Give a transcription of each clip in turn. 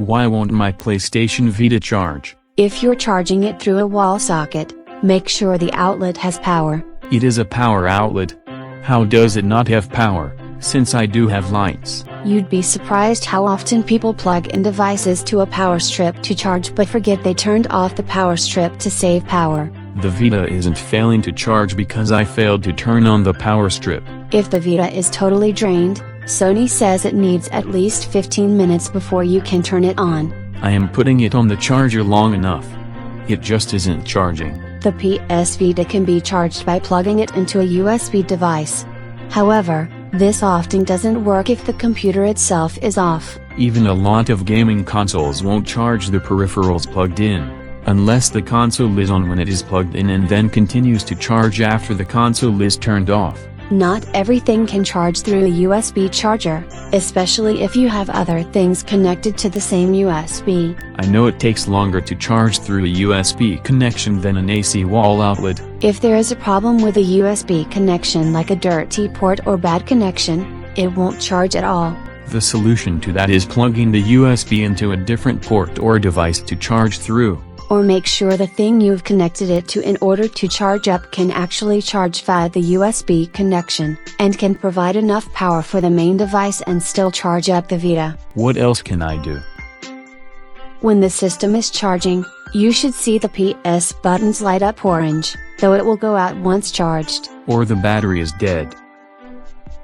Why won't my PlayStation Vita charge? If you're charging it through a wall socket, make sure the outlet has power. It is a power outlet. How does it not have power, since I do have lights? You'd be surprised how often people plug in devices to a power strip to charge but forget they turned off the power strip to save power. The Vita isn't failing to charge because I failed to turn on the power strip. If the Vita is totally drained, Sony says it needs at least 15 minutes before you can turn it on. I am putting it on the charger long enough. It just isn't charging. The PS Vita can be charged by plugging it into a USB device. However, this often doesn't work if the computer itself is off. Even a lot of gaming consoles won't charge the peripherals plugged in, unless the console is on when it is plugged in and then continues to charge after the console is turned off. Not everything can charge through a USB charger, especially if you have other things connected to the same USB. I know it takes longer to charge through a USB connection than an AC wall outlet. If there is a problem with a USB connection like a dirty port or bad connection, it won't charge at all. The solution to that is plugging the USB into a different port or device to charge through. Or make sure the thing you've connected it to in order to charge up can actually charge via the USB connection, and can provide enough power for the main device and still charge up the Vita. What else can I do? When the system is charging, you should see the PS buttons light up orange, though it will go out once charged. Or the battery is dead.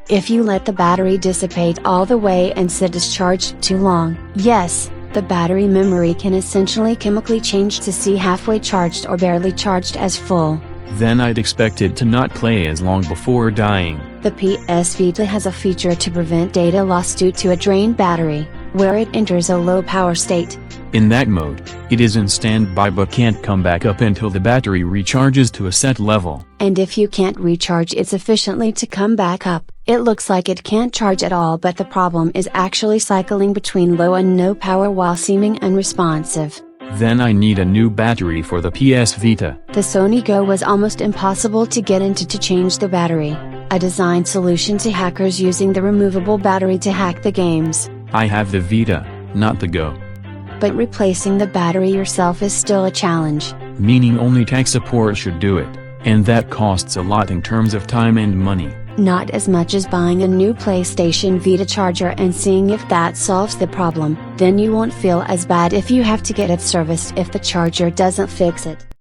If you let the battery dissipate all the way and sit discharged too long, yes, the battery memory can essentially chemically change to see halfway charged or barely charged as full. Then I'd expect it to not play as long before dying. The PS Vita has a feature to prevent data loss due to a drained battery, where it enters a low power state. In that mode, it is in standby but can't come back up until the battery recharges to a set level. And if you can't recharge it sufficiently to come back up, it looks like it can't charge at all, but the problem is actually cycling between low and no power while seeming unresponsive. Then I need a new battery for the PS Vita. The Sony Go was almost impossible to get into to change the battery, a design solution to hackers using the removable battery to hack the games. I have the Vita, not the Go. But replacing the battery yourself is still a challenge. Meaning only tech support should do it, and that costs a lot in terms of time and money. Not as much as buying a new PlayStation Vita charger and seeing if that solves the problem. Then you won't feel as bad if you have to get it serviced if the charger doesn't fix it.